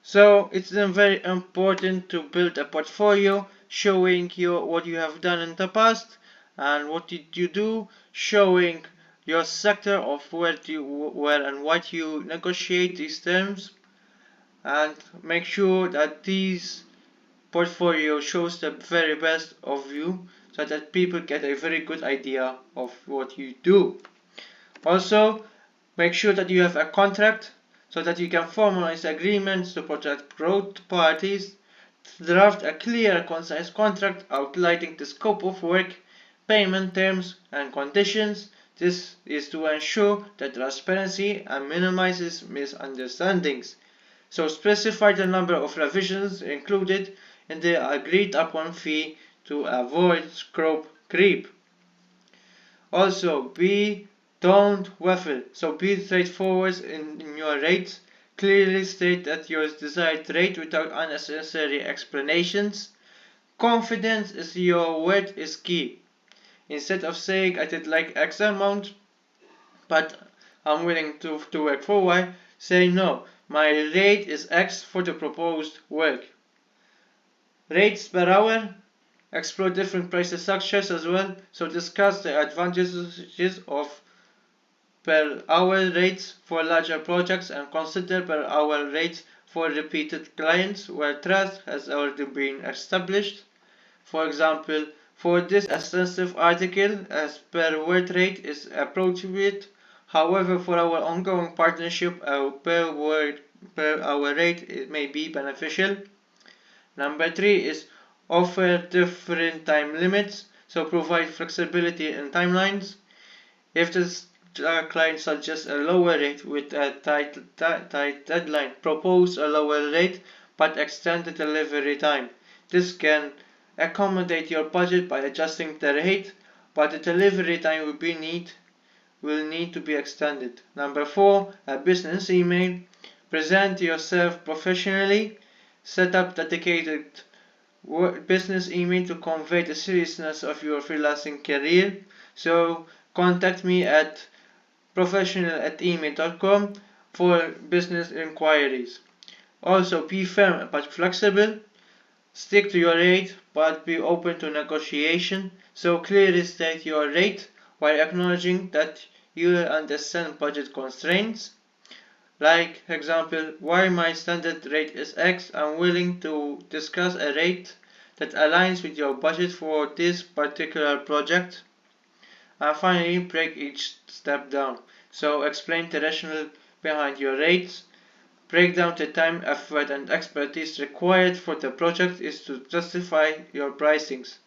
So it's then very important to build a portfolio showing what you have done in the past and what did you do, showing your sector of where and what you negotiate these terms, and make sure that these portfolio shows the very best of you so that people get a very good idea of what you do. Also, make sure that you have a contract so that you can formalize agreements to protect both parties. Draft a clear, concise contract outlining the scope of work, payment terms, and conditions. This is to ensure that transparency and minimizes misunderstandings. So specify the number of revisions included in the agreed upon fee to avoid scope creep. Also, don't waffle. So be straightforward in your rates. Clearly state that your desired rate without unnecessary explanations. Confidence is your word is key. Instead of saying I did like X amount, but I'm willing to work for Y, say no, my rate is X for the proposed work. Rates per hour, explore different pricing structures as well, so discuss the advantages of per hour rates for larger projects and consider per hour rates for repeated clients where trust has already been established. For example, for this extensive article, as per word rate is appropriate. However, for our ongoing partnership, a per hour rate it may be beneficial. Number 3 is offer different time limits, so provide flexibility in timelines. If the client suggests a lower rate with a tight deadline, propose a lower rate but extend the delivery time. This can accommodate your budget by adjusting the rate, but the delivery time will need to be extended. Number 4, a business email. Present yourself professionally. Set up dedicated business email to convey the seriousness of your freelancing career. So contact me at professional@email.com for business inquiries. Also, be firm but flexible. Stick to your rate but be open to negotiation. So clearly state your rate while acknowledging that you understand budget constraints. Like example, while my standard rate is X, I'm willing to discuss a rate that aligns with your budget for this particular project. And finally, break each step down. So explain the rationale behind your rates. Break down the time, effort, and expertise required for the project is to justify your pricings.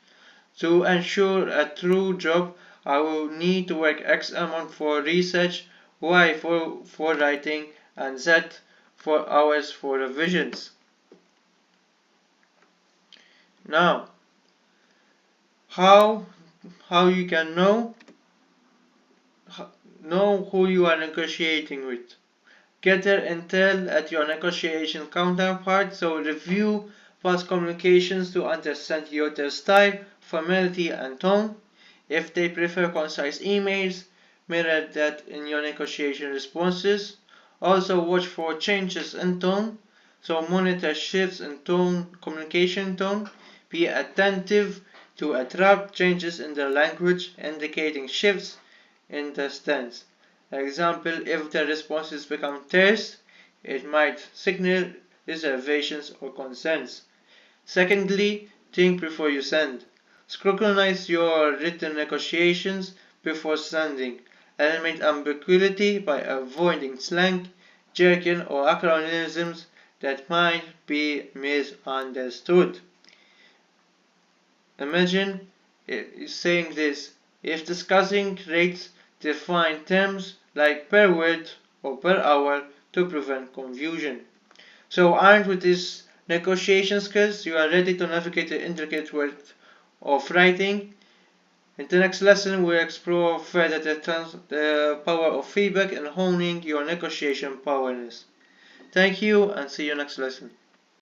To ensure a true job, I will need to work X amount for research, Y for writing, and Z for hours for revisions. Now, how you can know who you are negotiating with. Gather intel at your negotiation counterpart, so review past communications to understand their style, formality, and tone. If they prefer concise emails, mirror that in your negotiation responses. Also watch for changes in tone, so monitor shifts in tone, communication tone. Be attentive to abrupt changes in the language, indicating shifts in the stance. Example, if the responses become terse, it might signal reservations or concerns. Secondly, think before you send. Scrutinize your written negotiations before sending. Eliminate ambiguity by avoiding slang, jargon, or acronyms that might be misunderstood. Imagine saying this: if discussing rates, define terms like per word or per hour to prevent confusion. So armed with these negotiation skills, you are ready to navigate the intricate world of writing. In the next lesson, we'll explore further the power of feedback and honing your negotiation powerness. Thank you and see you next lesson.